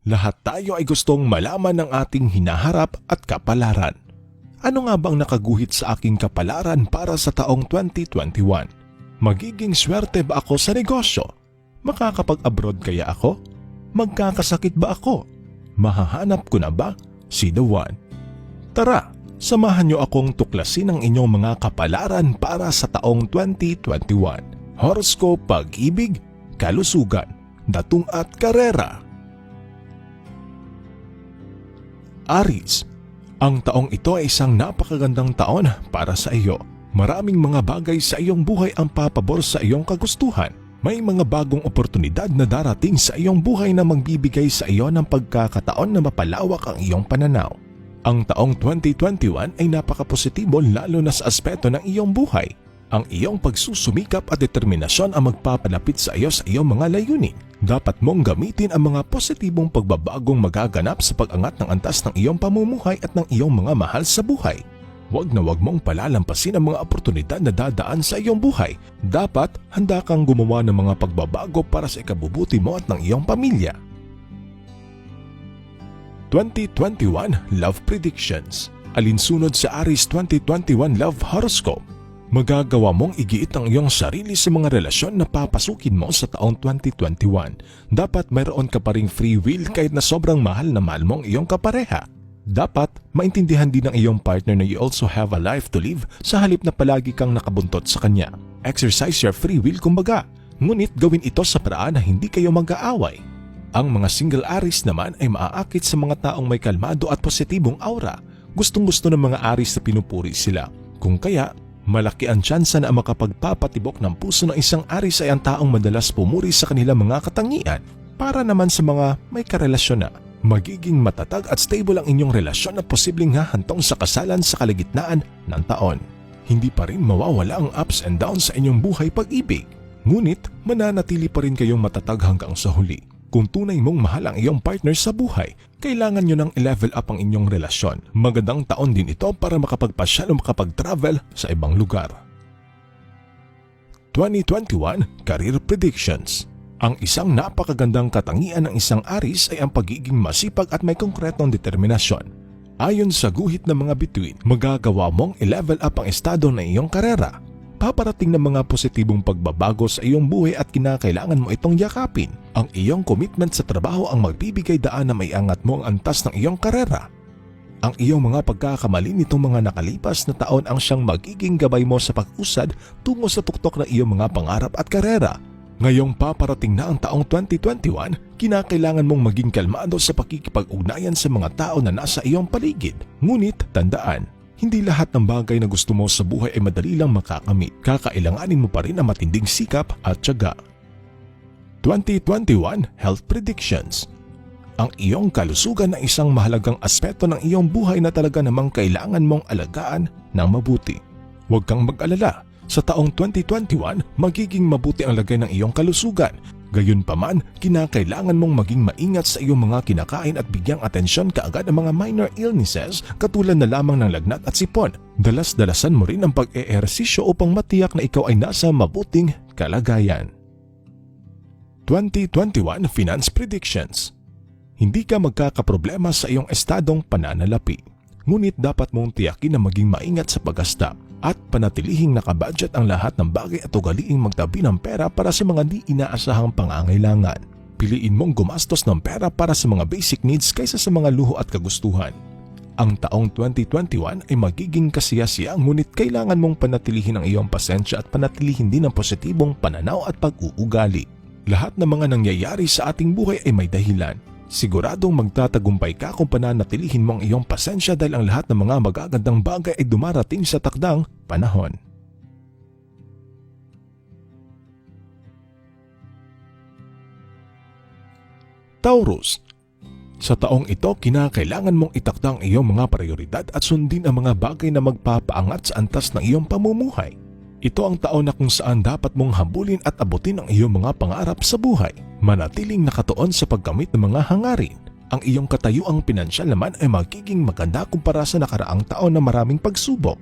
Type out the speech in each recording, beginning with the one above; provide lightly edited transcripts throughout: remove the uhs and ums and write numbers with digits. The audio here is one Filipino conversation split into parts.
Lahat tayo ay gustong malaman ng ating hinaharap at kapalaran. Ano nga bang nakaguhit sa aking kapalaran para sa taong 2021? Magiging swerte ba ako sa negosyo? Makakapag-abroad kaya ako? Magkakasakit ba ako? Mahahanap ko na ba si The One? Tara, samahan niyo akong tuklasin ang inyong mga kapalaran para sa taong 2021. Horoscope, pag-ibig, kalusugan, datung at karera. Aries, ang taong ito ay isang napakagandang taon para sa iyo. Maraming mga bagay sa iyong buhay ang papabor sa iyong kagustuhan. May mga bagong oportunidad na darating sa iyong buhay na magbibigay sa iyo ng pagkakataon na mapalawak ang iyong pananaw. Ang taong 2021 ay napakapositibo lalo na sa aspeto ng iyong buhay. Ang iyong pagsusumikap at determinasyon ang magpapalapit sa iyo mga layunin. Dapat mong gamitin ang mga positibong pagbabagong magaganap sa pag-angat ng antas ng iyong pamumuhay at ng iyong mga mahal sa buhay. Huwag na huwag mong palalampasin ang mga oportunidad na dadaan sa iyong buhay. Dapat handa kang gumawa ng mga pagbabago para sa ikabubuti mo at ng iyong pamilya. 2021 Love Predictions. Alinsunod sa Aries 2021 Love Horoscope. Magagawa mong igiit ang iyong sarili sa mga relasyon na papasukin mo sa taong 2021. Dapat mayroon ka pa ring free will kahit na sobrang mahal na mahal mong iyong kapareha. Dapat maintindihan din ng iyong partner na you also have a life to live sa halip na palagi kang nakabuntot sa kanya. Exercise your free will kumbaga, ngunit gawin ito sa paraan na hindi kayo mag-aaway. Ang mga single Aries naman ay maaakit sa mga taong may kalmado at positibong aura. Gustong-gusto ng mga Aries na pinupuri sila. Kung kaya, malaki ang tsansa na makapagpapatibok ng puso ng isang Aries ay ang taong madalas pumuri sa kanilang mga katangian. Para naman sa mga may karelasyon na, magiging matatag at stable ang inyong relasyon na posibleng hahantong sa kasalan sa kalagitnaan ng taon. Hindi pa rin mawawala ang ups and downs sa inyong buhay pag-ibig. Ngunit mananatili pa rin kayong matatag hanggang sa huli. Kung tunay mong mahal ang iyong partner sa buhay, kailangan nyo nang i-level up ang inyong relasyon. Magandang taon din ito para makapagpasyal o makapag-travel sa ibang lugar. 2021 Career Predictions. Ang isang napakagandang katangian ng isang Aries ay ang pagiging masipag at may konkretong determinasyon. Ayon sa guhit ng mga bituin, magagawa mong i-level up ang estado ng iyong karera. Paparating ng mga positibong pagbabago sa iyong buhay at kinakailangan mo itong yakapin. Ang iyong commitment sa trabaho ang magbibigay daan na may angat mo ang antas ng iyong karera. Ang iyong mga pagkakamali nitong mga nakalipas na taon ang siyang magiging gabay mo sa pag-usad tungo sa tuktok ng iyong mga pangarap at karera. Ngayong paparating na ang taong 2021, kinakailangan mong maging kalmado sa pakikipag-ugnayan sa mga tao na nasa iyong paligid. Ngunit tandaan, hindi lahat ng bagay na gusto mo sa buhay ay madali lang makakamit. Kakailanganin mo pa rin ang matinding sikap at tiyaga. 2021 Health Predictions. Ang iyong kalusugan ay isang mahalagang aspeto ng iyong buhay na talaga namang kailangan mong alagaan ng mabuti. Huwag kang mag-alala. Sa taong 2021, magiging mabuti ang lagay ng iyong kalusugan. Gayunpaman, kinakailangan mong maging maingat sa iyong mga kinakain at bigyang atensyon kaagad ang mga minor illnesses katulad na lamang ng lagnat at sipon. Dalas-dalasan mo rin ang pag-eehersisyo upang matiyak na ikaw ay nasa mabuting kalagayan. 2021 Finance Predictions. Hindi ka magkakaproblema sa iyong estadong pananalapi. Ngunit dapat mong tiyakin na maging maingat sa paggasta at panatilihing nakabudget ang lahat ng bagay at ugaliing magtabi ng pera para sa mga di inaasahang pangangailangan. Piliin mong gumastos ng pera para sa mga basic needs kaysa sa mga luho at kagustuhan. Ang taong 2021 ay magiging kasiyasiya ngunit kailangan mong panatilihin ang iyong pasensya at panatilihin din ang positibong pananaw at pag-uugali. Lahat ng mga nangyayari sa ating buhay ay may dahilan. Siguradong magtatagumpay ka kung pananatilihin mo ang iyong pasensya dahil ang lahat ng mga magagandang bagay ay dumarating sa takdang panahon. Taurus. Sa taong ito, kinakailangan mong itakda ang iyong mga prioridad at sundin ang mga bagay na magpapaangat sa antas ng iyong pamumuhay. Ito ang taon na kung saan dapat mong habulin at abutin ang iyong mga pangarap sa buhay. Manatiling nakatuon sa pagkamit ng mga hangarin. Ang iyong katayuang pinansyal naman ay magiging maganda kumpara sa nakaraang taon na maraming pagsubok.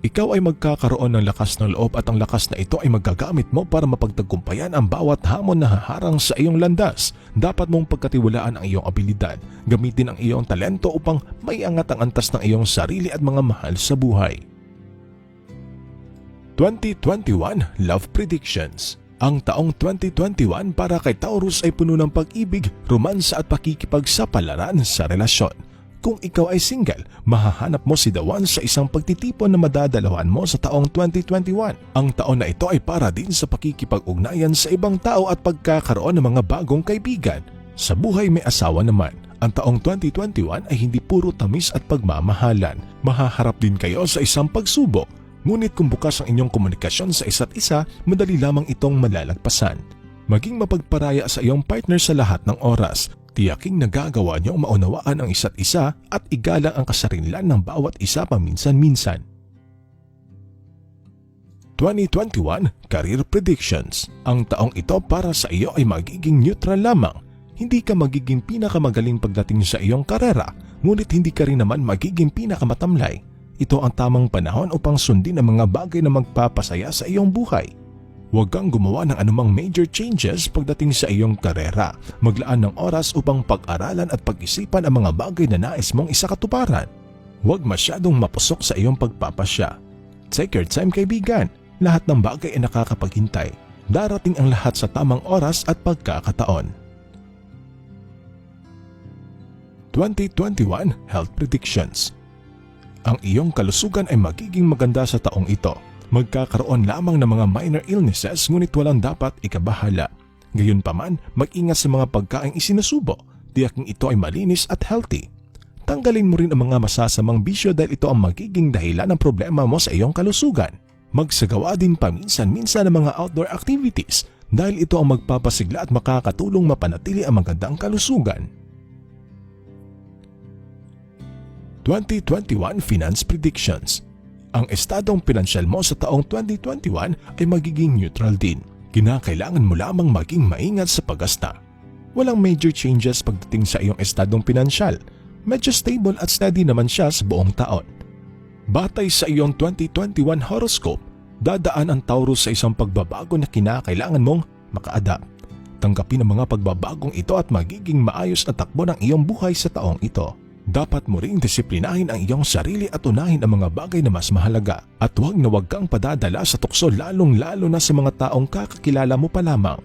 Ikaw ay magkakaroon ng lakas ng loob at ang lakas na ito ay magagamit mo para mapagtagumpayan ang bawat hamon na haharang sa iyong landas. Dapat mong pagkatiwalaan ang iyong abilidad, gamitin ang iyong talento upang maiangat ang antas ng iyong sarili at mga mahal sa buhay. 2021 Love Predictions. Ang taong 2021 para kay Taurus ay puno ng pag-ibig, romansa at pakikipagsapalaran sa relasyon. Kung ikaw ay single, mahahanap mo si The One sa isang pagtitipon na madadalawan mo sa taong 2021. Ang taon na ito ay para din sa pakikipag-ugnayan sa ibang tao at pagkakaroon ng mga bagong kaibigan. Sa buhay may asawa naman, ang taong 2021 ay hindi puro tamis at pagmamahalan. Mahaharap din kayo sa isang pagsubok. Ngunit kung bukas ang inyong komunikasyon sa isa't isa, madali lamang itong malalagpasan. Maging mapagparaya sa iyong partner sa lahat ng oras. Tiyaking nagagawa niyong maunawaan ang isa't isa at igalang ang kasarinlan ng bawat isa paminsan-minsan. 2021 Career Predictions. Ang taong ito para sa iyo ay magiging neutral lamang. Hindi ka magiging pinakamagaling pagdating sa iyong karera, ngunit hindi ka rin naman magiging pinakamatamlay. Ito ang tamang panahon upang sundin ang mga bagay na magpapasaya sa iyong buhay. Huwag kang gumawa ng anumang major changes pagdating sa iyong karera. Maglaan ng oras upang pag-aralan at pag-isipan ang mga bagay na nais mong isakatuparan. Huwag masyadong mapusok sa iyong pagpapasya. Take your time, kaibigan. Lahat ng bagay ay nakakapaghintay. Darating ang lahat sa tamang oras at pagkakataon. 2021 Health Predictions. Ang iyong kalusugan ay magiging maganda sa taong ito. Magkakaroon lamang ng mga minor illnesses ngunit walang dapat ikabahala. Gayunpaman, mag-ingat sa mga pagkaing isinusubo. Tiyaking ito ay malinis at healthy. Tanggalin mo rin ang mga masasamang bisyo dahil ito ang magiging dahilan ng problema mo sa iyong kalusugan. Magsagawa din paminsan-minsan ng mga outdoor activities dahil ito ang magpapasigla at makakatulong mapanatili ang magandang kalusugan. 2021 Finance Predictions. Ang estadong pinansyal mo sa taong 2021 ay magiging neutral din. Kinakailangan mo lamang maging maingat sa paggasta. Walang major changes pagdating sa iyong estadong pinansyal. Medyo stable at steady naman siya sa buong taon. Batay sa iyong 2021 horoscope, dadaan ang Taurus sa isang pagbabago na kinakailangan mong maka-adapt. Tanggapin ang mga pagbabagong ito at magiging maayos na takbo ng iyong buhay sa taong ito. Dapat mo ring disiplinahin ang iyong sarili at unahin ang mga bagay na mas mahalaga. At huwag na huwag kang padadala sa tukso lalong-lalo na sa mga taong kakakilala mo pa lamang.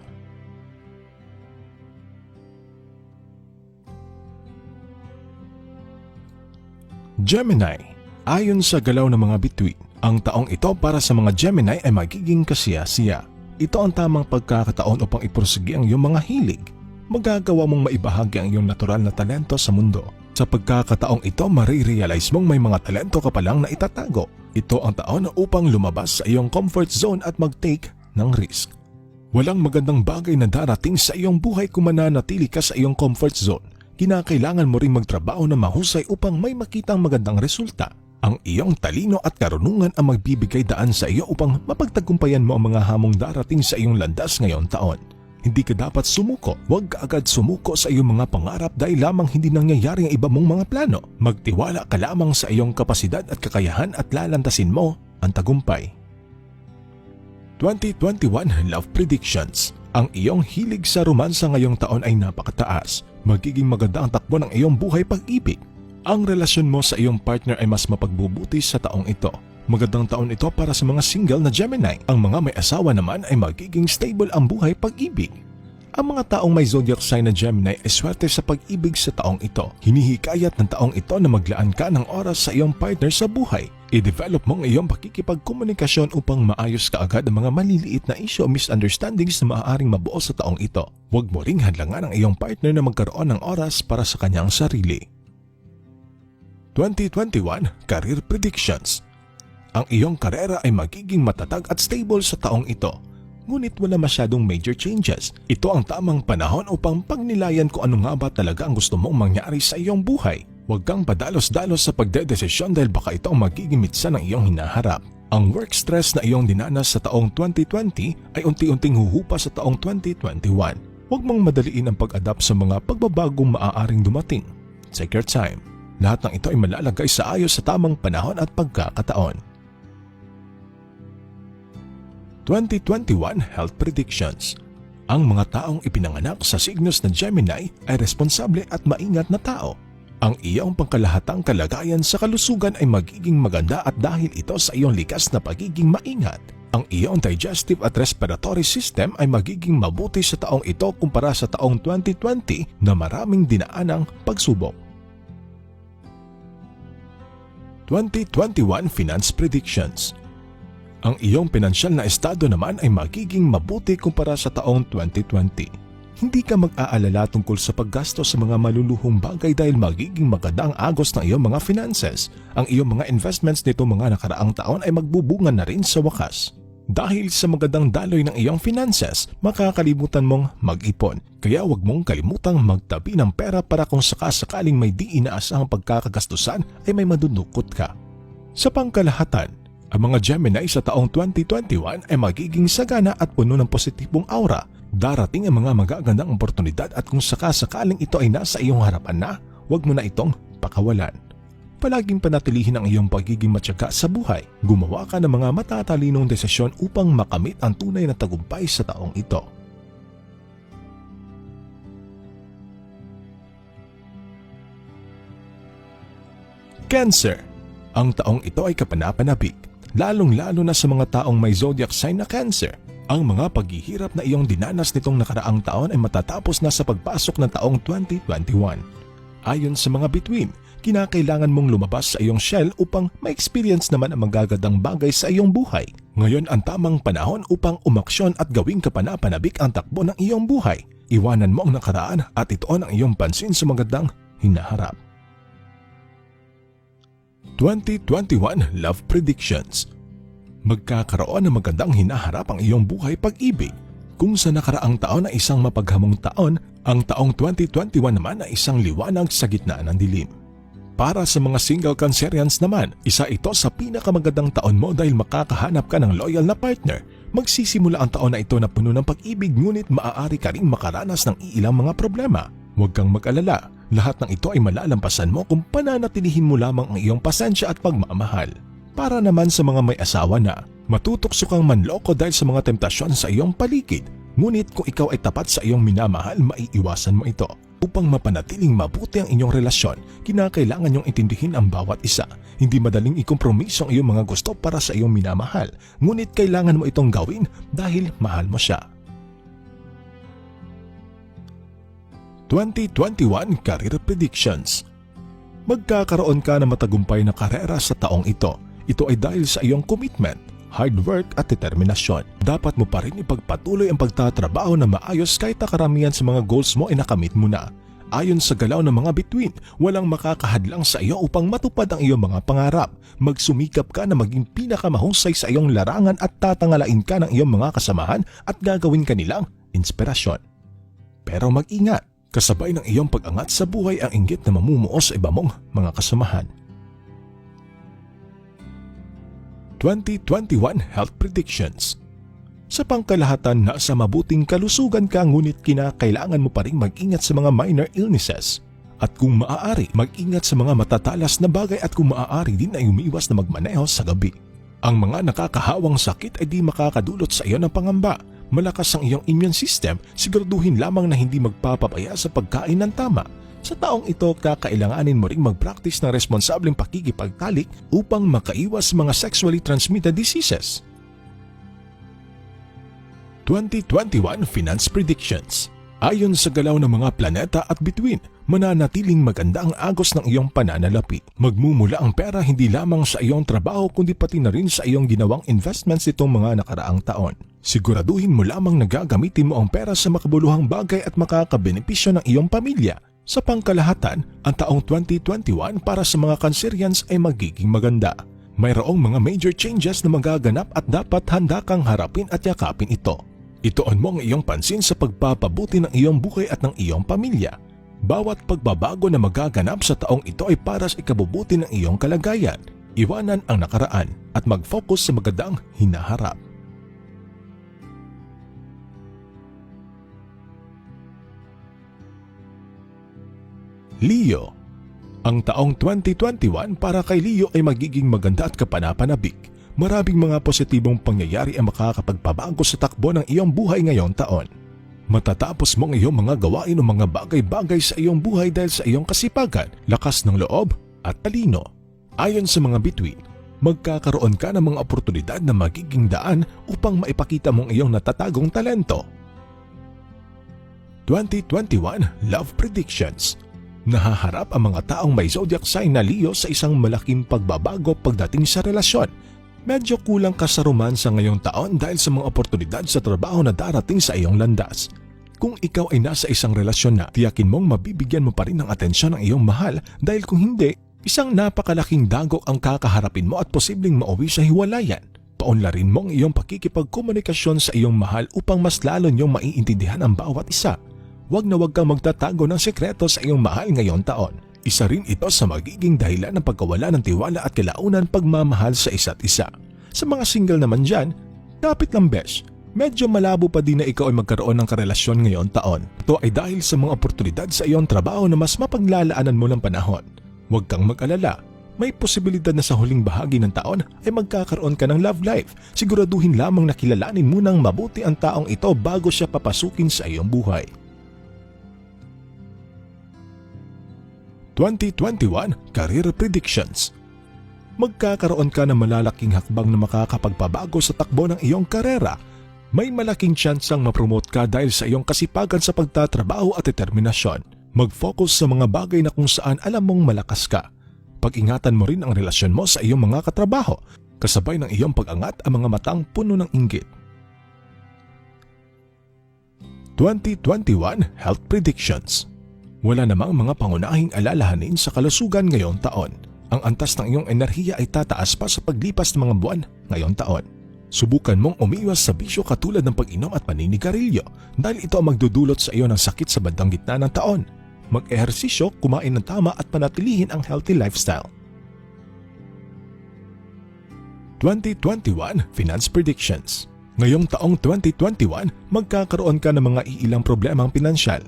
Gemini. Ayon sa galaw ng mga bituin, ang taong ito para sa mga Gemini ay magiging kasiya-siya. Ito ang tamang pagkakataon upang ipursige ang iyong mga hilig. Magagawa mong maibahagi ang iyong natural na talento sa mundo. Sa pagkakataong ito, marirealize mong may mga talento ka palang na itatago. Ito ang taon upang lumabas sa iyong comfort zone at mag-take ng risk. Walang magandang bagay na darating sa iyong buhay kung mananatili ka sa iyong comfort zone. Kinakailangan mo ring magtrabaho na mahusay upang may makitang magandang resulta. Ang iyong talino at karunungan ang magbibigay daan sa iyo upang mapagtagumpayan mo ang mga hamong darating sa iyong landas ngayong taon. Hindi ka dapat sumuko. Huwag ka agad sumuko sa iyong mga pangarap dahil lamang hindi nangyayari ang iba mong mga plano. Magtiwala ka lamang sa iyong kapasidad at kakayahan at lalantasin mo ang tagumpay. 2021 Love Predictions. Ang iyong hilig sa romansa ngayong taon ay napakataas. Magiging maganda ang takbo ng iyong buhay pag-ibig. Ang relasyon mo sa iyong partner ay mas mapagbubuti sa taong ito. Magandang taon ito para sa mga single na Gemini. Ang mga may asawa naman ay magiging stable ang buhay pag-ibig. Ang mga taong may zodiac sign na Gemini ay swerte sa pag-ibig sa taong ito. Hinihikayat ng taong ito na maglaan ka ng oras sa iyong partner sa buhay. I-develop mo ang iyong pakikipagkomunikasyon upang maayos ka agad ang mga maliliit na issue o misunderstandings na maaaring mabuo sa taong ito. Huwag mo ring hadlangan ang iyong partner na magkaroon ng oras para sa kanyang sarili. 2021 Career Predictions. Ang iyong karera ay magiging matatag at stable sa taong ito. Ngunit wala masyadong major changes. Ito ang tamang panahon upang pagnilayan kung ano nga ba talaga ang gusto mong mangyari sa iyong buhay. Huwag kang padalos-dalos sa pagdedesisyon dahil baka ito ang magiging mitsa ng iyong hinaharap. Ang work stress na iyong dinanas sa taong 2020 ay unti-unting huhupa sa taong 2021. Huwag mong madaliin ang pag-adapt sa mga pagbabagong maaaring dumating. Take your time. Lahat ng ito ay malalagay sa ayos sa tamang panahon at pagkakataon. 2021 Health Predictions. Ang mga taong ipinanganak sa signos na Gemini ay responsable at maingat na tao. Ang iyong pangkalahatang kalagayan sa kalusugan ay magiging maganda at dahil ito sa iyong likas na pagiging maingat, ang iyong digestive at respiratory system ay magiging mabuti sa taong ito kumpara sa taong 2020 na maraming dinaanang pagsubok. 2021 Finance Predictions. Ang iyong pinansyal na estado naman ay magiging mabuti kumpara sa taong 2020. Hindi ka mag-aalala tungkol sa paggastos sa mga maluluhong bagay dahil magiging maganda ang agos ng iyong mga finances. Ang iyong mga investments nito mga nakaraang taon ay magbubunga na rin sa wakas. Dahil sa magandang daloy ng iyong finances, makakalimutan mong mag-ipon. Kaya huwag mong kalimutang magtabi ng pera para kung sakasakaling may di inaasahang pagkakagastusan ay may madudukot ka. Sa pangkalahatan, ang mga Gemini sa taong 2021 ay magiging sagana at puno ng positibong aura. Darating ang mga magagandang oportunidad at kung sakasakaling ito ay nasa iyong harapan na, huwag mo na itong pakawalan. Palaging panatilihin ang iyong pagiging matyaga sa buhay. Gumawa ka ng mga matatalinong desisyon upang makamit ang tunay na tagumpay sa taong ito. Cancer. Ang taong ito ay kapanapanabik, lalong-lalo na sa mga taong may zodiac sign na Cancer. Ang mga paghihirap na iyong dinanas nitong nakaraang taon ay matatapos na sa pagpasok ng taong 2021. Ayon sa mga bituin, kinakailangan mong lumabas sa iyong shell upang ma-experience naman ang magagandang bagay sa iyong buhay. Ngayon ang tamang panahon upang umaksyon at gawing kapanapanabik ang takbo ng iyong buhay. Iwanan mo ang nakaraan at itoon ang iyong pansin sa magandang hinaharap. 2021 Love Predictions. Magkakaroon ng magandang hinaharap ang iyong buhay pag-ibig. Kung sa nakaraang taon ay isang mapaghamong taon, ang taong 2021 naman ay isang liwanag sa gitna ng dilim. Para sa mga single Cancerians naman, isa ito sa pinakamagandang taon mo dahil makakahanap ka ng loyal na partner. Magsisimula ang taon na ito na puno ng pag-ibig ngunit maaari ka ring makaranas ng iilang mga problema. Huwag kang mag-alala, lahat ng ito ay malalampasan mo kung pananatilihin mo lamang ang iyong pasensya at pagmamahal. Para naman sa mga may asawa na, matutokso kang manloko dahil sa mga temptasyon sa iyong paligid. Ngunit kung ikaw ay tapat sa iyong minamahal, maiiwasan mo ito. Upang mapanatiling mabuti ang inyong relasyon, kinakailangan niyong intindihin ang bawat isa. Hindi madaling ikompromiso ang iyong mga gusto para sa iyong minamahal. Ngunit kailangan mo itong gawin dahil mahal mo siya. 2021 Career Predictions. Magkakaroon ka ng matagumpay na karera sa taong ito. Ito ay dahil sa iyong commitment, hard work at determinasyon. Dapat mo pa rin ipagpatuloy ang pagtatrabaho na maayos kahit na karamihan sa mga goals mo ay nakamit mo na. Ayon sa galaw ng mga bituin, walang makakahadlang sa iyo upang matupad ang iyong mga pangarap. Magsumikap ka na maging pinakamahusay sa iyong larangan at tatangalain ka ng iyong mga kasamahan at gagawin ka nilang inspirasyon. Pero mag-ingat, kasabay ng iyong pag-angat sa buhay ang inggit na mamumuo sa iba mong mga kasamahan. 2021 Health Predictions. Sa pangkalahatan, nasa mabuting kalusugan ka ngunit kinakailangan mo pa rin mag-ingat sa mga minor illnesses. At kung maaari, mag-ingat sa mga matatalas na bagay at kung maaari din ay umiwas na magmaneho sa gabi. Ang mga nakakahawang sakit ay di makakadulot sa iyo ng pangamba. Malakas ang iyong immune system, siguraduhin lamang na hindi magpapapaya sa pagkain ng tama. Sa taong ito, kakailanganin mo ring mag-practice ng responsableng pakikipagtalik upang makaiwas sa mga sexually transmitted diseases. 2021 Finance Predictions. Ayon sa galaw ng mga planeta at bituin, mananatiling maganda ang agos ng iyong pananalapi. Magmumula ang pera hindi lamang sa iyong trabaho kundi pati na rin sa iyong ginawang investments nitong mga nakaraang taon. Siguraduhin mo lamang na gagamitin mo ang pera sa makabuluhang bagay at makakabenepisyo ng iyong pamilya. Sa pangkalahatan, ang taong 2021 para sa mga Cancerians ay magiging maganda. Mayroong mga major changes na magaganap at dapat handa kang harapin at yakapin ito. Ituon mo ang iyong pansin sa pagpapabuti ng iyong buhay at ng iyong pamilya. Bawat pagbabago na magaganap sa taong ito ay para sa ikabubuti ng iyong kalagayan. Iwanan ang nakaraan at mag-focus sa magandang hinaharap. Leo. Ang taong 2021 para kay Leo ay magiging maganda at kapanapanabik. Maraming mga positibong pangyayari ang makakapagpabago sa takbo ng iyong buhay ngayong taon. Matatapos mo ang iyong mga gawain o mga bagay-bagay sa iyong buhay dahil sa iyong kasipagan, lakas ng loob at talino. Ayon sa mga bituin, magkakaroon ka ng mga oportunidad na magiging daan upang maipakita mong iyong natatagong talento. 2021 Love Predictions. Nahaharap ang mga taong may zodiac sign na Leo sa isang malaking pagbabago pagdating sa relasyon. Medyo kulang ka sa romansa ngayong taon dahil sa mga oportunidad sa trabaho na darating sa iyong landas. Kung ikaw ay nasa isang relasyon na, tiyakin mong mabibigyan mo pa rin ng atensyon ng iyong mahal dahil kung hindi, isang napakalaking dagok ang kakaharapin mo at posibleng mauwi sa hiwalayan. Paunlarin mo ang iyong pakikipagkomunikasyon sa iyong mahal upang mas lalo niyong maiintindihan ang bawat isa. Huwag na huwag kang magtatago ng sekreto sa iyong mahal ngayong taon. Isa rin ito sa magiging dahilan ng pagkawala ng tiwala at kalaunan pagmamahal sa isa't isa. Sa mga single naman dyan, kapit lang besh, medyo malabo pa din na ikaw ay magkaroon ng karelasyon ngayong taon. Ito ay dahil sa mga oportunidad sa iyong trabaho na mas mapaglalaanan mo ng panahon. Huwag kang mag-alala, may posibilidad na sa huling bahagi ng taon ay magkakaroon ka ng love life. Siguraduhin lamang na kilalanin mo ng mabuti ang taong ito bago siya papasukin sa iyong buhay. 2021 Career Predictions. Magkakaroon ka ng malalaking hakbang na makakapagpabago sa takbo ng iyong karera. May malaking tsansang mapromote ka dahil sa iyong kasipagan sa pagtatrabaho at determinasyon. Mag-focus sa mga bagay na kung saan alam mong malakas ka. Pag-ingatan mo rin ang relasyon mo sa iyong mga katrabaho, kasabay ng iyong pag-angat ang mga matang puno ng inggit. 2021 Health Predictions. Wala namang mga pangunahing alalahanin sa kalusugan ngayong taon. Ang antas ng iyong enerhiya ay tataas pa sa paglipas ng mga buwan ngayong taon. Subukan mong umiwas sa bisyo katulad ng pag-inom at paninigarilyo dahil ito ang magdudulot sa iyo ng sakit sa bandang gitna ng taon. Mag-ehersisyo, kumain ng tama at panatilihin ang healthy lifestyle. 2021 Finance Predictions. Ngayong taong 2021, magkakaroon ka ng mga iilang problemang pinansyal.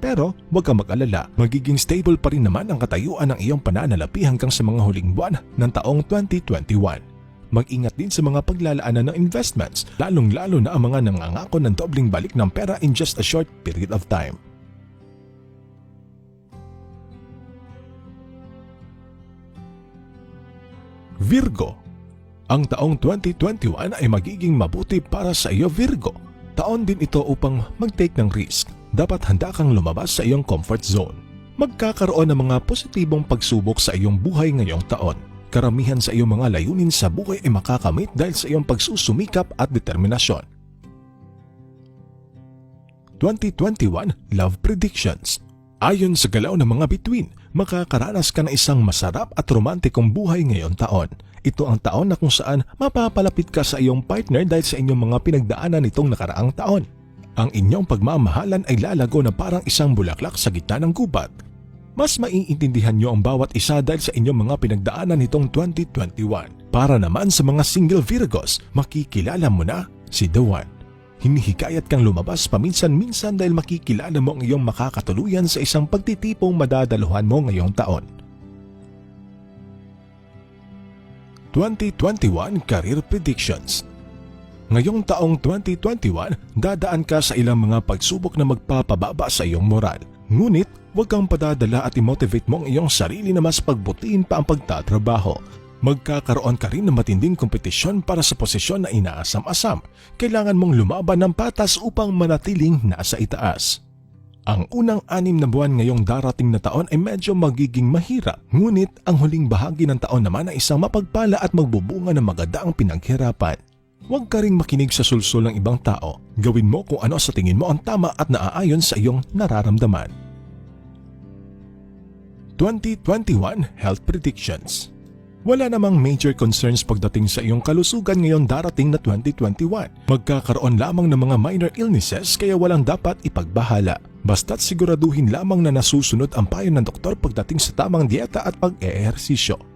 Pero huwag kang mag-alala, magiging stable pa rin naman ang katayuan ng iyong pananalapi hanggang sa mga huling buwan ng taong 2021. Mag-ingat din sa mga paglalaanan ng investments, lalong-lalo na ang mga nangangako ng dobling balik ng pera in just a short period of time. Virgo. Ang taong 2021 ay magiging mabuti para sa iyo, Virgo. Taon din ito upang mag-take ng risk. Dapat handa kang lumabas sa iyong comfort zone. Magkakaroon ng mga positibong pagsubok sa iyong buhay ngayong taon. Karamihan sa iyong mga layunin sa buhay ay makakamit dahil sa iyong pagsusumikap at determinasyon. 2021 Love Predictions. Ayon sa galaw ng mga bituin, makakaranas ka ng isang masarap at romantikong buhay ngayong taon. Ito ang taon na kung saan mapapalapit ka sa iyong partner dahil sa inyong mga pinagdaanan nitong nakaraang taon. Ang inyong pagmamahalan ay lalago na parang isang bulaklak sa gitna ng gubat. Mas maiintindihan nyo ang bawat isa dahil sa inyong mga pinagdaanan nitong 2021. Para naman sa mga single Virgos, makikilala mo na si The One. Hinihikayat kang lumabas paminsan-minsan dahil makikilala mo ang iyong makakatuluyan sa isang pagtitipong madadaluhan mo ngayong taon. 2021 Career Predictions. Ngayong taong 2021, dadaan ka sa ilang mga pagsubok na magpapababa sa iyong moral. Ngunit, huwag kang padadala at i-motivate mo ang iyong sarili na mas pagbutihin pa ang pagtatrabaho. Magkakaroon ka rin ng matinding kompetisyon para sa posisyon na inaasam-asam. Kailangan mong lumaban ng patas upang manatiling nasa itaas. Ang unang 6 na buwan ngayong darating na taon ay medyo magiging mahirap. Ngunit, ang huling bahagi ng taon naman ay isang mapagpala at magbubunga ng maganda ang pinaghirapan. Huwag ka ring makinig sa sulsol ng ibang tao. Gawin mo kung ano sa tingin mo ang tama at naaayon sa iyong nararamdaman. 2021 Health Predictions. Wala namang major concerns pagdating sa iyong kalusugan ngayong darating na 2021. Magkakaroon lamang ng mga minor illnesses kaya walang dapat ipagbahala. Basta't siguraduhin lamang na nasusunod ang payo ng doktor pagdating sa tamang dieta at pag-eehersisyo.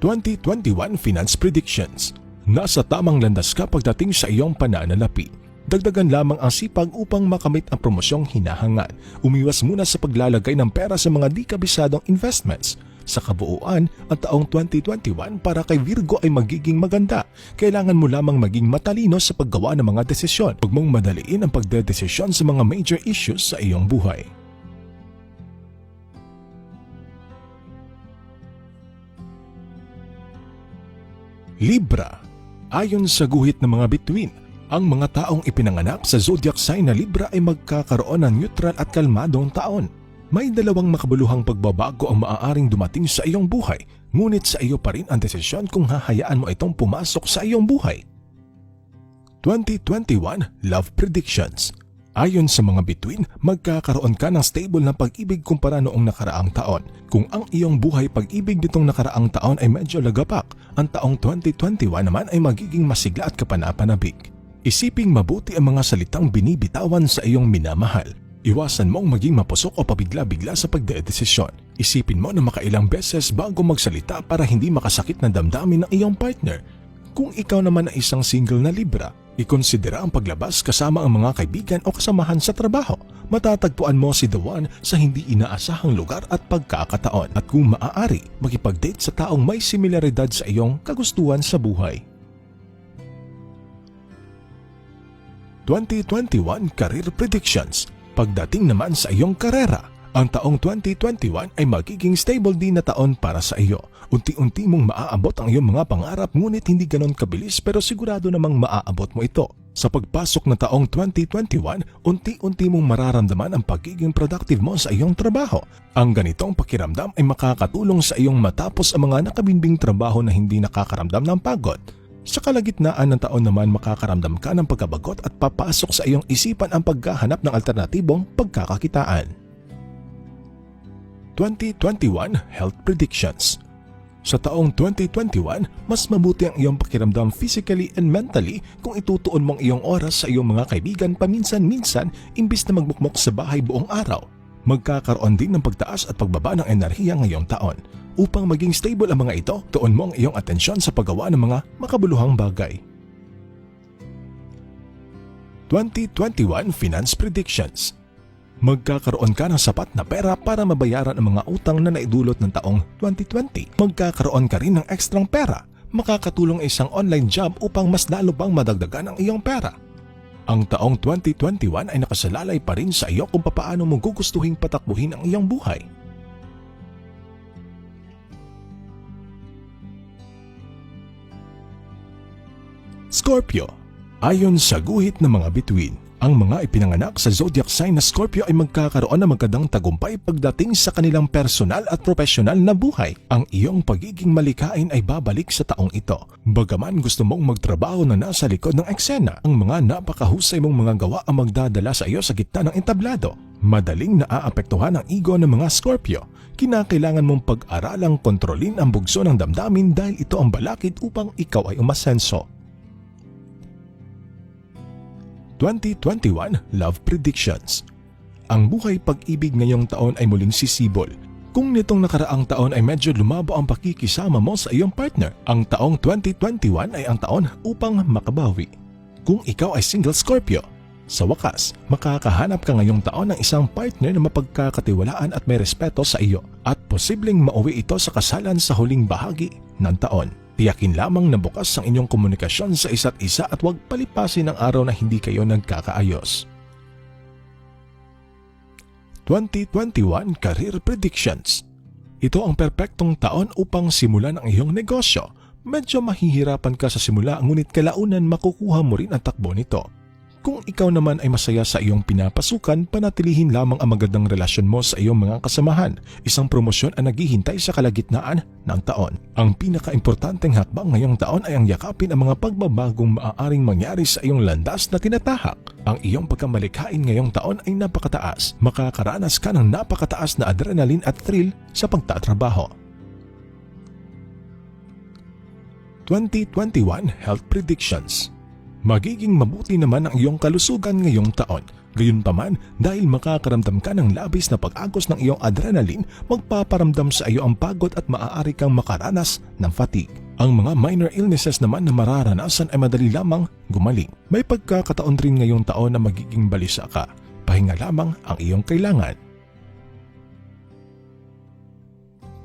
2021 Finance Predictions. Nasa tamang landas ka pagdating sa iyong pananalapi. Dagdagan lamang ang sipag upang makamit ang promosyong hinahangad. Umiwas muna sa paglalagay ng pera sa mga di kabisadong investments. Sa kabuuan, ang taong 2021 para kay Virgo ay magiging maganda. Kailangan mo lamang maging matalino sa paggawa ng mga desisyon. Huwag mong madaliin ang pagdedesisyon sa mga major issues sa iyong buhay. Libra. Ayon sa guhit ng mga bituin, ang mga taong ipinanganak sa zodiac sign na Libra ay magkakaroon ng neutral at kalmadong taon. May dalawang makabuluhang pagbabago ang maaaring dumating sa iyong buhay, ngunit sa iyo pa rin ang desisyon kung hahayaan mo itong pumasok sa iyong buhay. 2021 Love Predictions. Ayon sa mga bituin, magkakaroon ka ng stable na pag-ibig kumpara noong nakaraang taon. Kung ang iyong buhay pag-ibig nitong nakaraang taon ay medyo lagapak, ang taong 2021 naman ay magiging masigla at kapanapanabik. Isiping mabuti ang mga salitang binibitawan sa iyong minamahal. Iwasan mong maging mapusok o pabigla-bigla sa pagdedesisyon. Isipin mo na makailang beses bago magsalita para hindi makasakit na damdamin ng iyong partner. Kung ikaw naman ay isang single na Libra, ikonsidera ang paglabas kasama ang mga kaibigan o kasamahan sa trabaho. Matatagpuan mo si The One sa hindi inaasahang lugar at pagkakataon. At kung maaari, makipag-date sa taong may similaridad sa iyong kagustuhan sa buhay. 2021 Career Predictions. Pagdating naman sa iyong karera, ang taong 2021 ay magiging stable din na taon para sa iyo. Unti-unti mong maaabot ang iyong mga pangarap ngunit hindi ganon kabilis pero sigurado namang maaabot mo ito. Sa pagpasok na taong 2021, unti-unti mong mararamdaman ang pagiging productive mo sa iyong trabaho. Ang ganitong pakiramdam ay makakatulong sa iyong matapos ang mga nakabinbing trabaho na hindi nakakaramdam ng pagod. Sa kalagitnaan ng taon naman makakaramdam ka ng pagkabagot at papasok sa iyong isipan ang paghahanap ng alternatibong pagkakakitaan. 2021 Health Predictions. Sa taong 2021, mas mabuti ang iyong pakiramdam physically and mentally kung itutuon mong iyong oras sa iyong mga kaibigan paminsan-minsan imbis na magmukmok sa bahay buong araw. Magkakaroon din ng pagtaas at pagbaba ng enerhiya ngayong taon. Upang maging stable ang mga ito, tuon mo ang iyong atensyon sa paggawa ng mga makabuluhang bagay. 2021 Finance Predictions. Magkakaroon ka ng sapat na pera para mabayaran ang mga utang na naidulot ng taong 2020. Magkakaroon ka rin ng ekstrang pera. Makakatulong isang online job upang mas lalo pang madagdagan ang iyong pera. Ang taong 2021 ay nakasalalay pa rin sa iyo kung papaano mo gugustuhing patakbuhin ang iyong buhay. Scorpio. Ayon sa guhit ng mga bituin, ang mga ipinanganak sa zodiac sign na Scorpio ay magkakaroon ng magandang tagumpay pagdating sa kanilang personal at profesional na buhay. Ang iyong pagiging malikain ay babalik sa taong ito. Bagaman gusto mong magtrabaho na nasa likod ng eksena, ang mga napakahusay mong mga gawa ang magdadala sa iyo sa gitna ng entablado. Madaling naaapektuhan ang ego ng mga Scorpio. Kinakailangan mong pag-aralang kontrolin ang bugso ng damdamin dahil ito ang balakid upang ikaw ay umasenso. 2021 Love Predictions. Ang buhay pag-ibig ngayong taon ay muling sisibol. Kung nitong nakaraang taon ay medyo lumabo ang pakikisama mo sa iyong partner, ang taong 2021 ay ang taon upang makabawi. Kung ikaw ay single Scorpio, sa wakas, makakahanap ka ngayong taon ng isang partner na mapagkakatiwalaan at may respeto sa iyo at posibleng mauwi ito sa kasalan sa huling bahagi ng taon. Tiyakin lamang na bukas ang inyong komunikasyon sa isa't isa at huwag palipasin ang araw na hindi kayo nagkakaayos. 2021 Career Predictions. Ito ang perpektong taon upang simulan ang iyong negosyo. Medyo mahihirapan ka sa simula ngunit kalaunan makukuha mo rin ang takbo nito. Kung ikaw naman ay masaya sa iyong pinapasukan, panatilihin lamang ang magandang relasyon mo sa iyong mga kasamahan. Isang promosyon ang naghihintay sa kalagitnaan ng taon. Ang pinakaimportanteng hakbang ngayong taon ay ang yakapin ang mga pagbabagong maaaring mangyari sa iyong landas na tinatahak. Ang iyong pagkamalikhain ngayong taon ay napakataas. Makakaranas ka ng napakataas na adrenaline at thrill sa pagtatrabaho. 2021 Health Predictions. Magiging mabuti naman ang iyong kalusugan ngayong taon. Gayunpaman, dahil makakaramdam ka ng labis na pag-agos ng iyong adrenaline, magpaparamdam sa iyo ang pagod at maaari kang makaranas ng fatigue. Ang mga minor illnesses naman na mararanasan ay madali lamang gumaling. May pagkakataon rin ngayong taon na magiging balisa ka. Pahinga lamang ang iyong kailangan.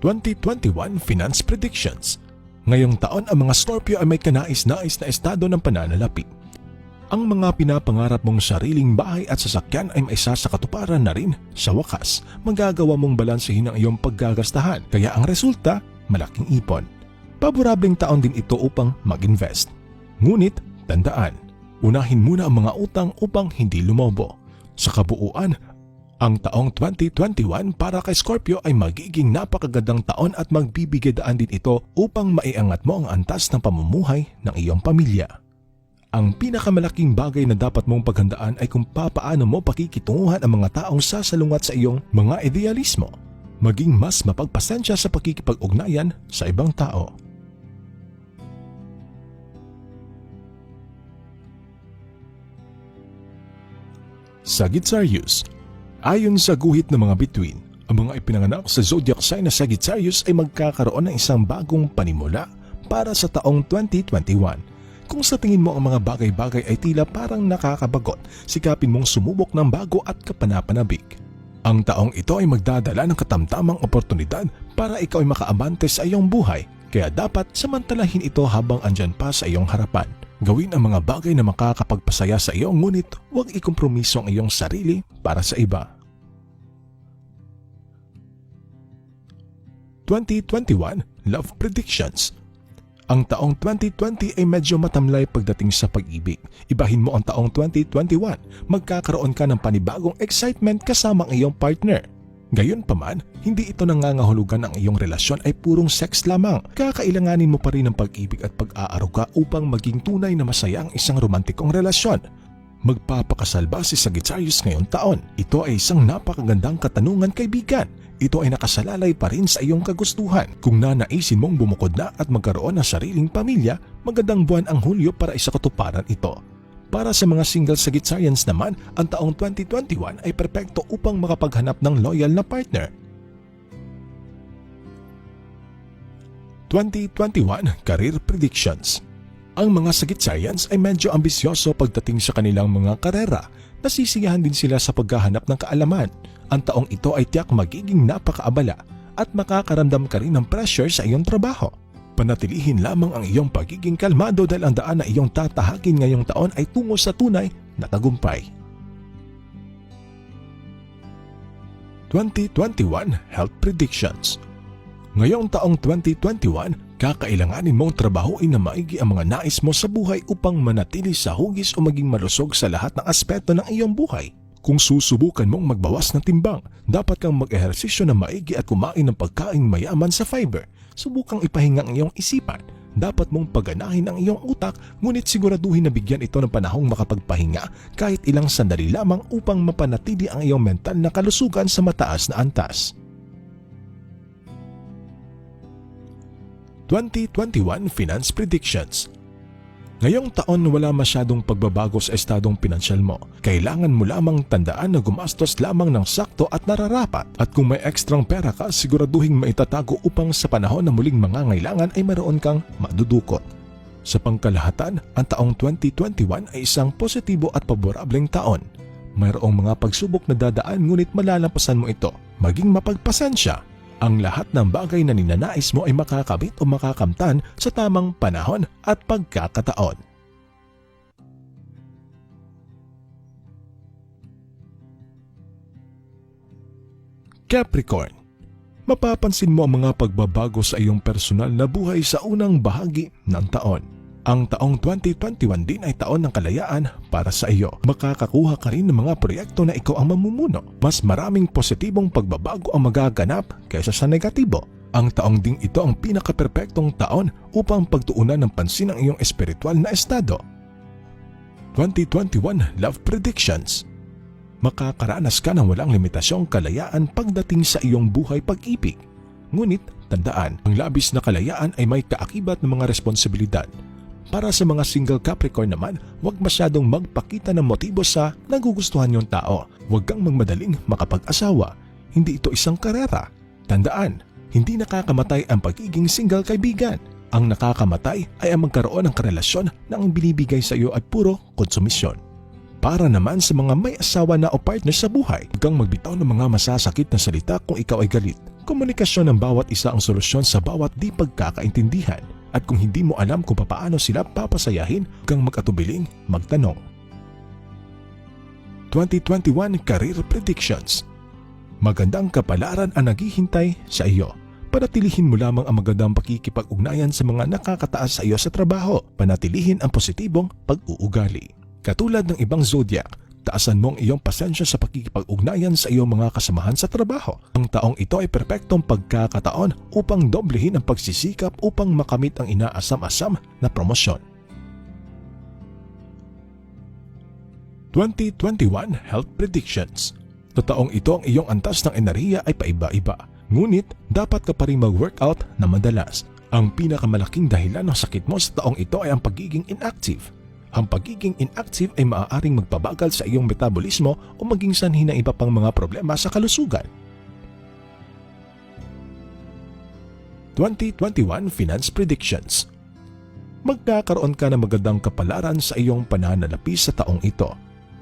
2021 Finance Predictions. Ngayong taon ang mga Scorpio ay may kanais-nais na estado ng pananalapi. Ang mga pinapangarap mong sariling bahay at sasakyan ay maisa sa katuparan na rin. Sa wakas, magagawa mong balansehin ang iyong paggagastahan, kaya ang resulta, malaking ipon. Paborableng taon din ito upang mag-invest. Ngunit, tandaan, unahin muna ang mga utang upang hindi lumobo. Sa kabuuan, ang taong 2021 para kay Scorpio ay magiging napakagandang taon at magbibigay daan din ito upang maiangat mo ang antas ng pamumuhay ng iyong pamilya. Ang pinakamalaking bagay na dapat mong paghandaan ay kung papaano mo pakikitunguhan ang mga taong sasalungat sa iyong mga idealismo. Maging mas mapagpasensya sa pakikipag-ugnayan sa ibang tao. Sagittarius. Ayon sa guhit ng mga bituin, ang mga ipinanganak sa zodiac sign na Sagittarius ay magkakaroon ng isang bagong panimula para sa taong 2021. Kung sa tingin mo ang mga bagay-bagay ay tila parang nakakabagot, sikapin mong sumubok ng bago at kapanapanabik. Ang taong ito ay magdadala ng katamtamang oportunidad para ikaw ay makaabante sa iyong buhay, kaya dapat samantalahin ito habang andyan pa sa iyong harapan. Gawin ang mga bagay na makakapagpasaya sa iyo, ngunit huwag ikompromiso ang iyong sarili para sa iba. 2021 Love Predictions. Ang taong 2020 ay medyo matamlay pagdating sa pag-ibig. Ibahin mo ang taong 2021, magkakaroon ka ng panibagong excitement kasama ang iyong partner. Gayunpaman, hindi ito nangangahulugan ang iyong relasyon ay purong sex lamang. Kakailanganin mo pa rin ang pag-ibig at pag-aaruga upang maging tunay na masaya ang isang romantikong relasyon. Magpapakasal ba si Sagittarius ngayong taon? Ito ay isang napakagandang katanungan, kaibigan. Ito ay nakasalalay pa rin sa iyong kagustuhan. Kung nanaisin mong bumukod na at magkaroon ng sariling pamilya, magandang buwan ang Hulyo para sa katuparan ito. Para sa mga single Sagittarians naman, ang taong 2021 ay perpekto upang makapaghanap ng loyal na partner. 2021 Career Predictions. Ang mga Sagittarians ay medyo ambisyoso pagdating sa kanilang mga karera. Nasisiyahan din sila sa paghahanap ng kaalaman. Ang taong ito ay tiyak magiging napakaabala at makakaramdam ka rin ng pressure sa iyong trabaho. Panatilihin lamang ang iyong pagiging kalmado dahil ang daan na iyong tatahakin ngayong taon ay tungo sa tunay na tagumpay. 2021 Health Predictions. Ngayong taong 2021, kakailanganin mong trabahuin na maigi ang mga nais mo sa buhay upang manatili sa hugis o maging malusog sa lahat ng aspeto ng iyong buhay. Kung susubukan mong magbawas ng timbang, dapat kang mag-ehersisyo na maigi at kumain ng pagkain mayaman sa fiber. Subukang ipahinga ang iyong isipan. Dapat mong paganahin ang iyong utak, ngunit siguraduhin na bigyan ito ng panahong makapagpahinga kahit ilang sandali lamang upang mapanatili ang iyong mental na kalusugan sa mataas na antas. 2021 Finance Predictions. Ngayong taon wala masyadong pagbabago sa estadong pinansyal mo. Kailangan mo lamang tandaan na gumastos lamang ng sakto at nararapat. At kung may ekstrang pera ka, siguraduhin maitatago upang sa panahon na muling mangangailangan ay mayroon kang madudukot. Sa pangkalahatan, ang taong 2021 ay isang positibo at paborableng taon. Mayroong mga pagsubok na dadaan, ngunit malalampasan mo ito. Maging mapagpasensya. Ang lahat ng bagay na ninanais mo ay makakabit o makakamtan sa tamang panahon at pagkakataon. Capricorn. Mapapansin mo ang mga pagbabago sa iyong personal na buhay sa unang bahagi ng taon. Ang taong 2021 din ay taon ng kalayaan para sa iyo. Makakakuha ka rin ng mga proyekto na ikaw ang mamumuno. Mas maraming positibong pagbabago ang magaganap kaysa sa negatibo. Ang taong ding ito ang pinakaperpektong taon upang pagtuunan ng pansin ang iyong espiritual na estado. 2021 Love Predictions. Makakaranas ka ng walang limitasyong kalayaan pagdating sa iyong buhay pag-ibig. Ngunit tandaan, ang labis na kalayaan ay may kaakibat ng mga responsibilidad. Para sa mga single Capricorn naman, huwag masyadong magpakita ng motibo sa nagugustuhan niyong tao. Huwag kang magmadaling makapag-asawa. Hindi ito isang karera. Tandaan, hindi nakakamatay ang pagiging single, kaibigan. Ang nakakamatay ay ang magkaroon ng karelasyon na ang binibigay sa iyo ay puro konsumisyon. Para naman sa mga may asawa na o partner sa buhay, huwag kang magbitaw ng mga masasakit na salita kung ikaw ay galit. Komunikasyon ng bawat isa ang solusyon sa bawat di pagkakaintindihan, at kung hindi mo alam kung paano sila papasayahin, kang mag-atubiling magtanong. 2021 Career Predictions. Magandang kapalaran ang naghihintay sa iyo. Panatilihin mo lamang ang magandang pakikipag-ugnayan sa mga nakakataas sa iyo sa trabaho. Panatilihin ang positibong pag-uugali. Katulad ng ibang zodiac, taasan mo ang iyong pasensya sa pakikipag-ugnayan sa iyong mga kasamahan sa trabaho. Ang taong ito ay perpektong pagkakataon upang doblehin ang pagsisikap upang makamit ang inaasam-asam na promosyon. 2021 Health Predictions. Sa taong ito, ang iyong antas ng enerhiya ay paiba-iba. Ngunit, dapat ka pa rin mag-workout na madalas. Ang pinakamalaking dahilan ng sakit mo sa taong ito ay ang pagiging inactive. Ang pagiging inactive ay maaaring magpabagal sa iyong metabolismo o maging sanhi ng iba pang mga problema sa kalusugan. 2021 Finance Predictions. Magkakaroon ka ng magandang kapalaran sa iyong pananalapi sa taong ito.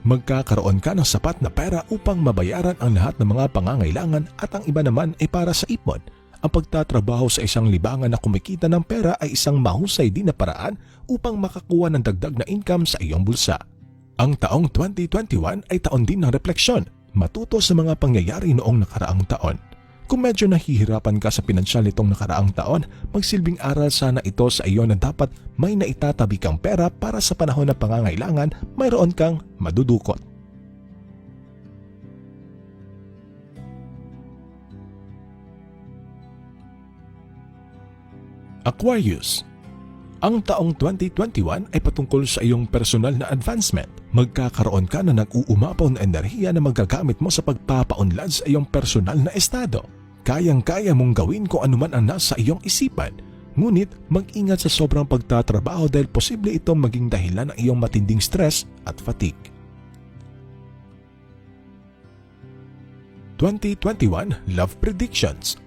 Magkakaroon ka ng sapat na pera upang mabayaran ang lahat ng mga pangangailangan, at ang iba naman ay para sa ipon. Ang pagtatrabaho sa isang libangan na kumikita ng pera ay isang mahusay din na paraan upang makakuha ng dagdag na income sa iyong bulsa. Ang taong 2021 ay taon din ng refleksyon, matuto sa mga pangyayari noong nakaraang taon. Kung medyo nahihirapan ka sa pinansyal nitong nakaraang taon, magsilbing aral sana ito sa iyo na dapat may naitatabi kang pera para sa panahon ng pangangailangan, mayroon kang madudukot. Aquarius. Ang taong 2021 ay patungkol sa iyong personal na advancement. Magkakaroon ka na nag-uumapaw na enerhiya na magagamit mo sa pagpapaunlad sa iyong personal na estado. Kayang-kaya mong gawin kung anuman ang nasa iyong isipan. Ngunit mag-ingat sa sobrang pagtatrabaho dahil posible itong maging dahilan ng iyong matinding stress at fatigue. 2021 Love Predictions.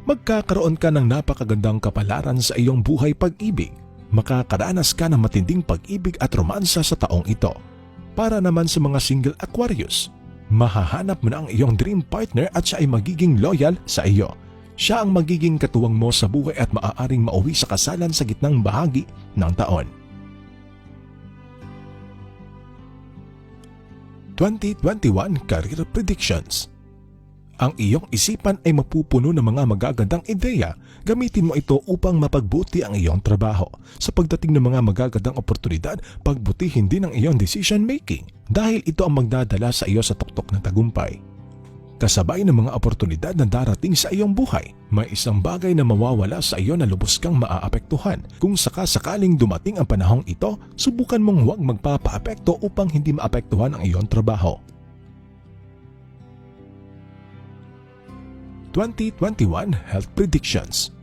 Magkakaroon ka ng napakagandang kapalaran sa iyong buhay pag-ibig. Makakaranas ka ng matinding pag-ibig at romansa sa taong ito. Para naman sa mga single Aquarius, mahahanap mo na ang iyong dream partner at siya ay magiging loyal sa iyo. Siya ang magiging katuwang mo sa buhay at maaaring mauwi sa kasalan sa gitnang bahagi ng taon. 2021 Career Predictions. Ang iyong isipan ay mapupuno ng mga magagandang ideya. Gamitin mo ito upang mapagbuti ang iyong trabaho. Sa pagdating ng mga magagandang oportunidad, pagbutihin din ang iyong decision making dahil ito ang magdadala sa iyo sa tuktok ng tagumpay. Kasabay ng mga oportunidad na darating sa iyong buhay, may isang bagay na mawawala sa iyo na lubos kang maaapektuhan. Kung sakasakaling dumating ang panahong ito, subukan mong huwag magpapaapekto upang hindi maapektuhan ang iyong trabaho. 2021 Health Predictions.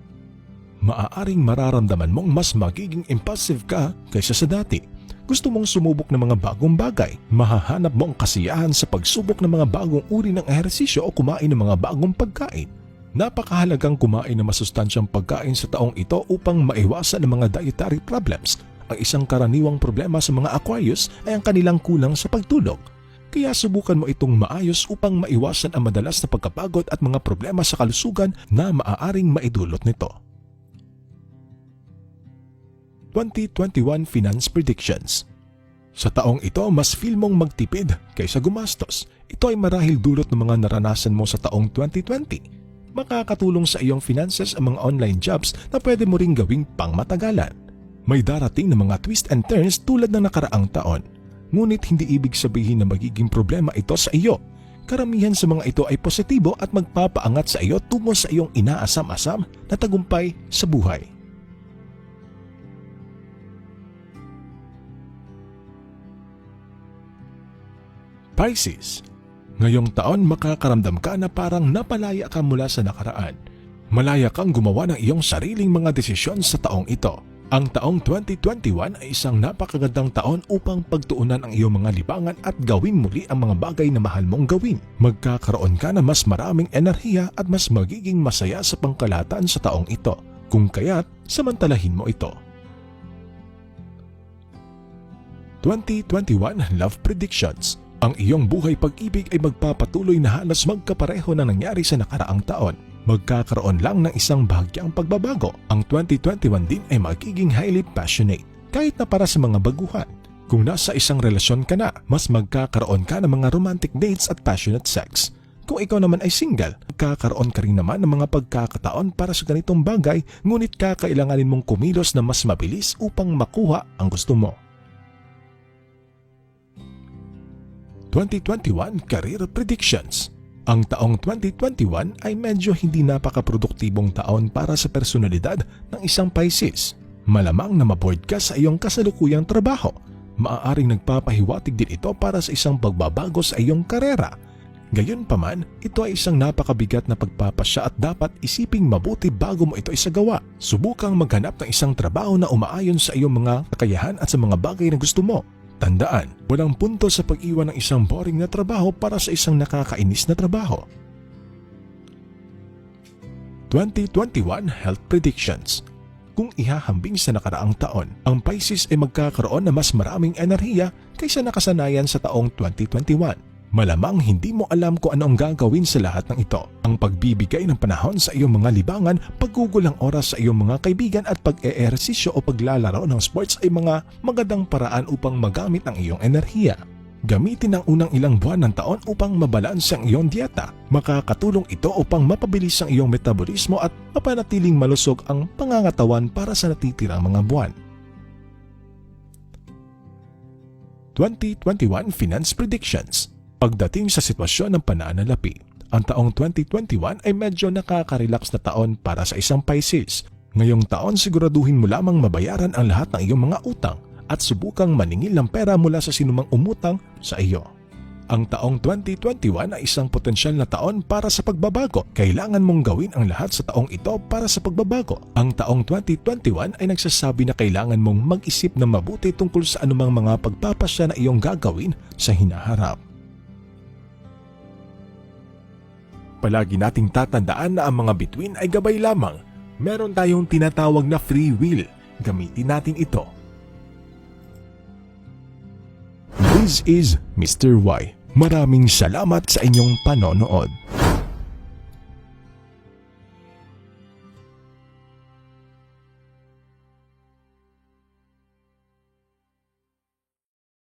Maaaring mararamdaman mong mas magiging impulsive ka kaysa sa dati. Gusto mong sumubok ng mga bagong bagay. Mahahanap mo ang kasiyahan sa pagsubok ng mga bagong uri ng ehersisyo o kumain ng mga bagong pagkain. Napakahalagang kumain ng masustansyang pagkain sa taong ito upang maiwasan ang mga dietary problems. Ang isang karaniwang problema sa mga Aquarius ay ang kanilang kulang sa pagtulog. Kaya subukan mo itong maayos upang maiwasan ang madalas na pagkapagod at mga problema sa kalusugan na maaaring maidulot nito. 2021 Finance Predictions. Sa taong ito, mas feel mong magtipid kaysa gumastos. Ito ay marahil dulot ng mga naranasan mo sa taong 2020. Makakatulong sa iyong finances ang mga online jobs na pwede mo ring gawing pangmatagalan. May darating na mga twist and turns tulad ng nakaraang taon. Ngunit hindi ibig sabihin na magiging problema ito sa iyo. Karamihan sa mga ito ay positibo at magpapaangat sa iyo tungo sa iyong inaasam-asam na tagumpay sa buhay. Pisces. Ngayong taon makakaramdam ka na parang napalaya ka mula sa nakaraan. Malaya kang gumawa ng iyong sariling mga desisyon sa taong ito. Ang taong 2021 ay isang napakagandang taon upang pagtuunan ang iyong mga libangan at gawin muli ang mga bagay na mahal mong gawin. Magkakaroon ka na mas maraming enerhiya at mas magiging masaya sa pangkalahatan sa taong ito. Kung kaya't, samantalahin mo ito. 2021 Love Predictions. Ang iyong buhay pag-ibig ay magpapatuloy na halos magkapareho na nangyari sa nakaraang taon. magkakaroon lang ng isang bahagyang pagbabago. Ang 2021 din ay magiging highly passionate, kahit na para sa mga baguhan. Kung nasa isang relasyon ka na, mas magkakaroon ka ng mga romantic dates at passionate sex. Kung ikaw naman ay single, magkakaroon ka rin naman ng mga pagkakataon para sa ganitong bagay, ngunit kakailanganin mong kumilos na mas mabilis upang makuha ang gusto mo. 2021 Career Predictions. Ang taong 2021 ay medyo hindi napakaproduktibong taon para sa personalidad ng isang Pisces. Malamang na maboard ka sa iyong kasalukuyang trabaho. Maaaring nagpapahiwatig din ito para sa isang pagbabago sa iyong karera. Gayunpaman, ito ay isang napakabigat na pagpapasya at dapat isiping mabuti bago mo ito isagawa. Subukang maghanap ng isang trabaho na umaayon sa iyong mga kakayahan at sa mga bagay na gusto mo. Tandaan, walang punto sa pag-iwan ng isang boring na trabaho para sa isang nakakainis na trabaho. 2021 Health Predictions. Kung ihahambing sa nakaraang taon, ang Pisces ay magkakaroon ng mas maraming enerhiya kaysa nakasanayan sa taong 2021. Malamang hindi mo alam kung ano ang gagawin sa lahat ng ito. Ang pagbibigay ng panahon sa iyong mga libangan, paggugulang oras sa iyong mga kaibigan at pag-eehersisyo o paglalaro ng sports ay mga magandang paraan upang magamit ang iyong enerhiya. Gamitin ang unang ilang buwan ng taon upang mabalanse ang iyong dieta. Makakatulong ito upang mapabilis ang iyong metabolismo at mapanatiling malusog ang pangangatawan para sa natitirang mga buwan. 2021 Finance Predictions. Pagdating sa sitwasyon ng pananalapi, ang taong 2021 ay medyo nakaka-relax na taon para sa isang Pisces. Ngayong taon siguraduhin mo lamang mabayaran ang lahat ng iyong mga utang at subukang maningil ng pera mula sa sinumang umutang sa iyo. Ang taong 2021 ay isang potensyal na taon para sa pagbabago. Kailangan mong gawin ang lahat sa taong ito para sa pagbabago. Ang taong 2021 ay nagsasabi na kailangan mong mag-isip na mabuti tungkol sa anumang mga pagpapasya na iyong gagawin sa hinaharap. Palagi nating tatandaan na ang mga bituin ay gabay lamang. Meron tayong tinatawag na free will. Gamitin natin ito. This is Mr. Y. Maraming salamat sa inyong panonood.